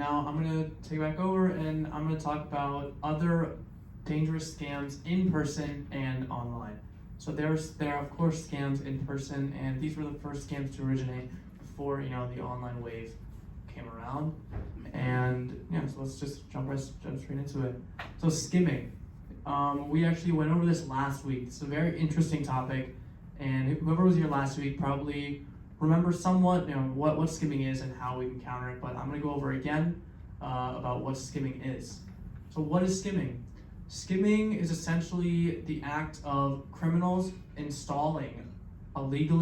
Now I'm going to take it back over and I'm going to talk about other dangerous scams in person and online. So there are of course scams in person, and these were the first scams to originate before the online wave came around. And yeah, so let's just jump straight into it. So skimming. We actually went over this last week. It's a very interesting topic, and whoever was here last week probably remember somewhat what skimming is and how we can counter it, but I'm going to go over again about what skimming is. So what is skimming? Skimming is essentially the act of criminals installing illegal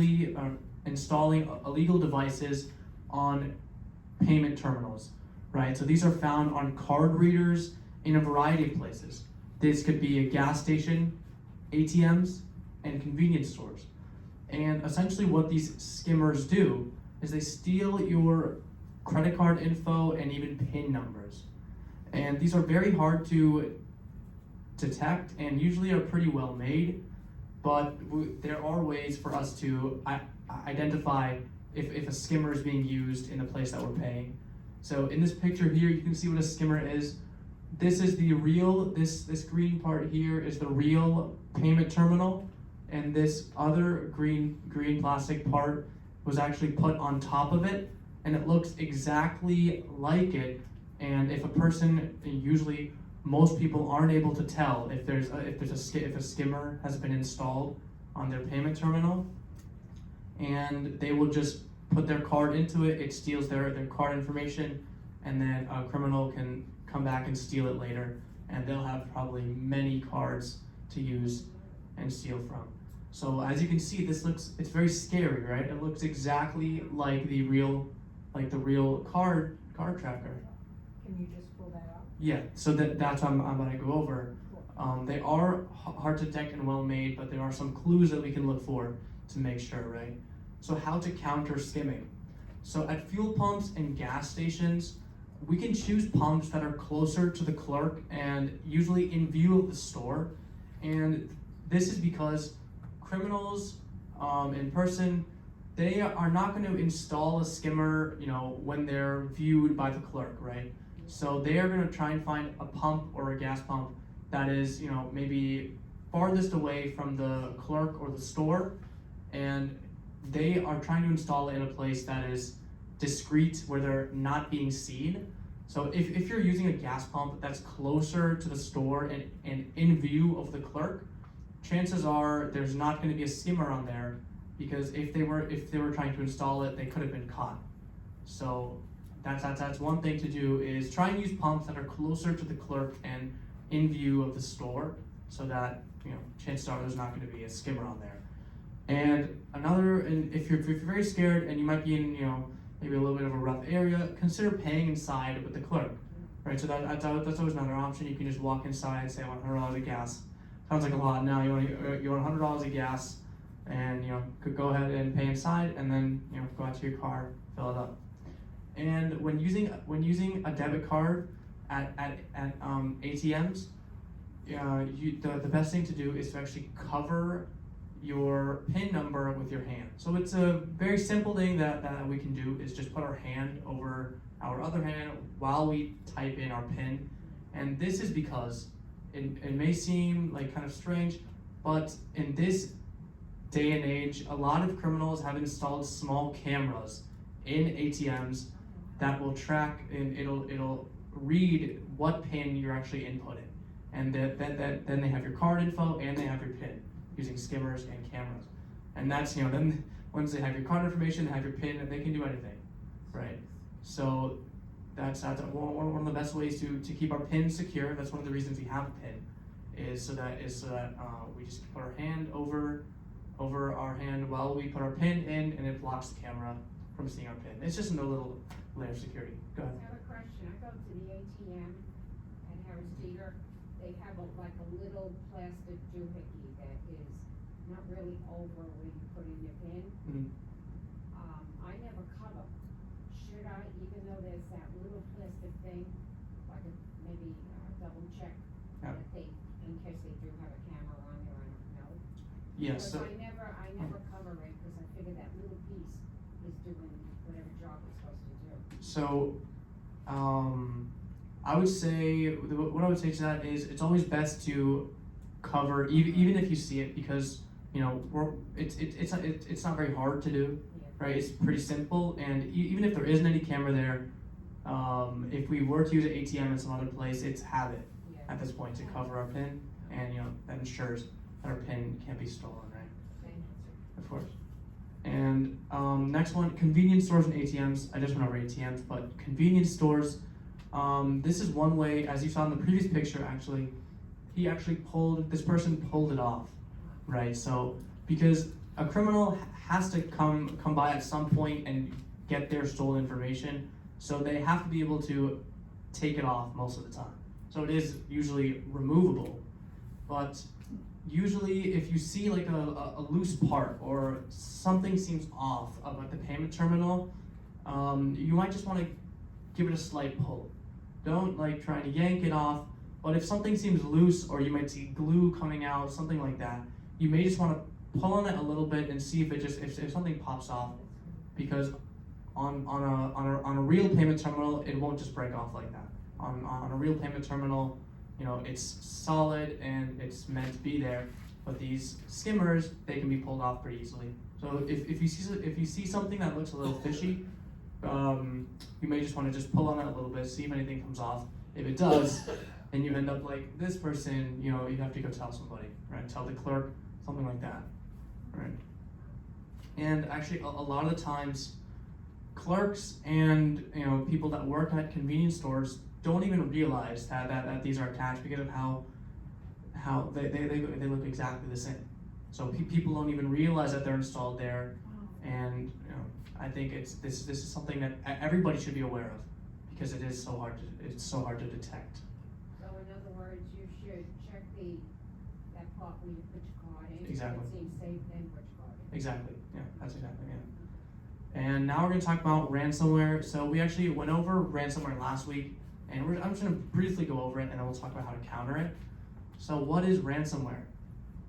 devices on payment terminals, right? So these are found on card readers in a variety of places. This could be a gas station, ATMs, and convenience stores. And essentially what these skimmers do is they steal your credit card info and even PIN numbers. And these are very hard to detect and usually are pretty well made, but there are ways for us to identify if a skimmer is being used in the place that we're paying. So in this picture here, you can see what a skimmer is. This is the real, this green part here is the real payment terminal, and this other green plastic part was actually put on top of it, and it looks exactly like it. And if a person, usually most people aren't able to tell if a skimmer has been installed on their payment terminal, and they will just put their card into it. It steals their card information, and then a criminal can come back and steal it later, and they'll have probably many cards to use and steal from. So as you can see, it's very scary, right? It looks exactly like the real card tracker. Can you just pull that up? Yeah, so that's what I'm about to go over. They are hard to detect and well made, but there are some clues that we can look for to make sure, right? So how to counter skimming. So at fuel pumps and gas stations, we can choose pumps that are closer to the clerk and usually in view of the store. And this is because criminals in person, they are not going to install a skimmer, when they're viewed by the clerk, right? So they are going to try and find a pump or a gas pump that is, maybe farthest away from the clerk or the store, and they are trying to install it in a place that is discreet, where they're not being seen. So if you're using a gas pump that's closer to the store and in view of the clerk, chances are there's not going to be a skimmer on there, because if they were trying to install it, they could have been caught. So that's one thing to do, is try and use pumps that are closer to the clerk and in view of the store, so that chances are there's not going to be a skimmer on there. And if you're very scared and you might be in maybe a little bit of a rough area, consider paying inside with the clerk, right? So that's always another option. You can just walk inside and say, I want $100 of gas. Sounds like a lot now. You want $100 of gas, and could go ahead and pay inside, and then go out to your car, fill it up. And when using a debit card at ATMs, the best thing to do is to actually cover your PIN number with your hand. So it's a very simple thing that we can do, is just put our hand over our other hand while we type in our PIN. And this is because it may seem like kind of strange, but in this day and age, a lot of criminals have installed small cameras in ATMs that will track, and it'll read what PIN you're actually inputting, and then they have your card info and they have your PIN, using skimmers and cameras. And that's, then once they have your card information, they have your PIN, and they can do anything, right? So that's one of the best ways to keep our PIN secure. That's one of the reasons we have a PIN, is so that we just put our hand over our hand while we put our PIN in, and it blocks the camera from seeing our PIN. It's just a little layer of security. Go ahead. I have a question. I go to the ATM at Harris Teeter. They have a little plastic doohickey that is not really over where you put in your PIN. Mm-hmm. I never cover. Should I, even though there's that little plastic thing, maybe double check that in case they do have a camera on there, I don't know. Yes. I never cover it, because I figure that little piece is doing whatever job it's supposed to do. So I would say, what I would say to that is it's always best to cover, even if you see it, because it's not very hard to do, right? It's pretty simple, and even if there isn't any camera there, if we were to use an ATM in some other place, it's habit at this point to cover our PIN, and that ensures that our PIN can't be stolen, right? Of course. And next one, convenience stores and ATMs. I just went over ATMs, but convenience stores. This is one way, as you saw in the previous picture, actually, this person pulled it off, right? So, because a criminal has to come by at some point and get their stolen information, so they have to be able to take it off most of the time. So it is usually removable, but usually if you see like a loose part or something seems off about the payment terminal, you might just want to give it a slight pull. Don't like try to yank it off, but if something seems loose or you might see glue coming out, something like that, you may just want to pull on it a little bit and see if something pops off, because on a real payment terminal, it won't just break off like that. On a real payment terminal, it's solid and it's meant to be there, but these skimmers, they can be pulled off pretty easily. So if you see something that looks a little fishy, you may just want to just pull on it a little bit, see if anything comes off. If it does, then you end up like this person, you have to go tell somebody, right? Tell the clerk, something like that, right? And actually, a lot of the times, clerks and people that work at convenience stores don't even realize that these are attached because of how they look exactly the same. So people don't even realize that they're installed there, and I think this is something that everybody should be aware of, because it's so hard to detect. So in other words, you should check that part when you put your card in. Exactly. If it seems safe, then put your card in. Exactly. Yeah, that's exactly it. And now we're going to talk about ransomware. So we actually went over ransomware last week, and I'm just going to briefly go over it, and then we'll talk about how to counter it. So what is ransomware?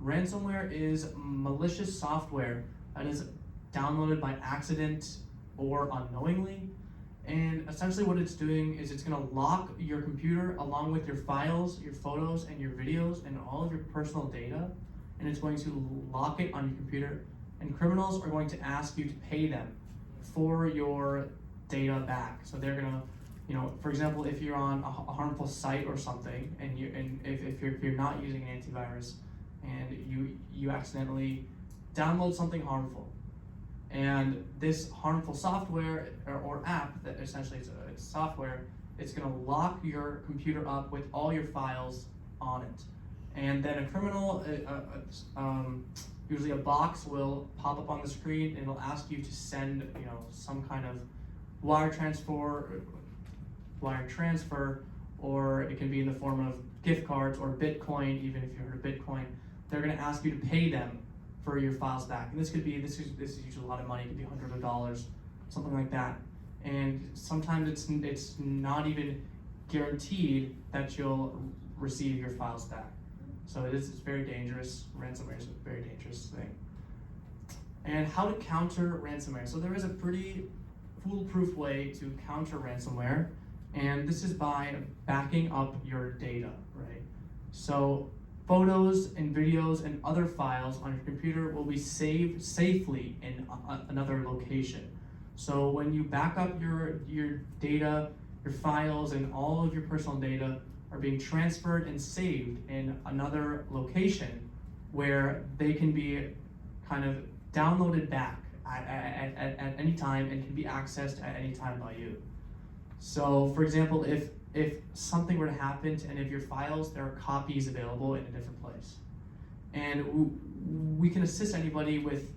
Ransomware is malicious software that is downloaded by accident or unknowingly. And essentially what it's doing is it's going to lock your computer along with your files, your photos, and your videos, and all of your personal data. And it's going to lock it on your computer. And criminals are going to ask you to pay them for your data back. So they're gonna, for example, if you're on a harmful site or something, and if you're not using an antivirus, and you accidentally download something harmful, and this harmful software or app that essentially it's software, it's gonna lock your computer up with all your files on it, and then a criminal, usually a box will pop up on the screen and it'll ask you to send, some kind of wire transfer, or it can be in the form of gift cards or Bitcoin. Even if you heard of Bitcoin, they're going to ask you to pay them for your files back. And this is usually a lot of money. It could be hundreds of dollars, something like that. And sometimes it's not even guaranteed that you'll receive your files back. So it's very dangerous. Ransomware is a very dangerous thing. And how to counter ransomware. So there is a pretty foolproof way to counter ransomware, and this is by backing up your data, right? So photos and videos and other files on your computer will be saved safely in another location. So when you back up your data, your files, and all of your personal data are being transferred and saved in another location where they can be kind of downloaded back at any time and can be accessed at any time by you. So for example, if something were to happen to any of your files, there are copies available in a different place. And we can assist anybody with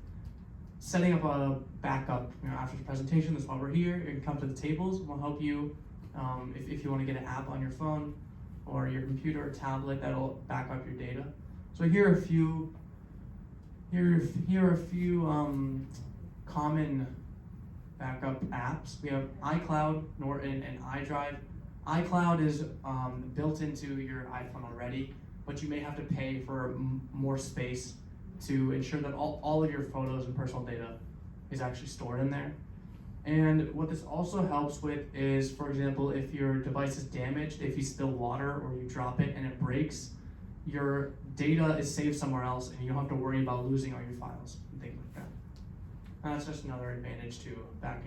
setting up a backup. After the presentation, that's why we're here. You can come to the tables. We'll help you if you want to get an app on your phone or your computer or tablet that'll back up your data. So here are a few common backup apps. We have iCloud, Norton, and iDrive. iCloud is built into your iPhone already, but you may have to pay for more space to ensure that all of your photos and personal data is actually stored in there. And what this also helps with is, for example, if your device is damaged, if you spill water or you drop it and it breaks, your data is saved somewhere else and you don't have to worry about losing all your files and things like that. And that's just another advantage to backing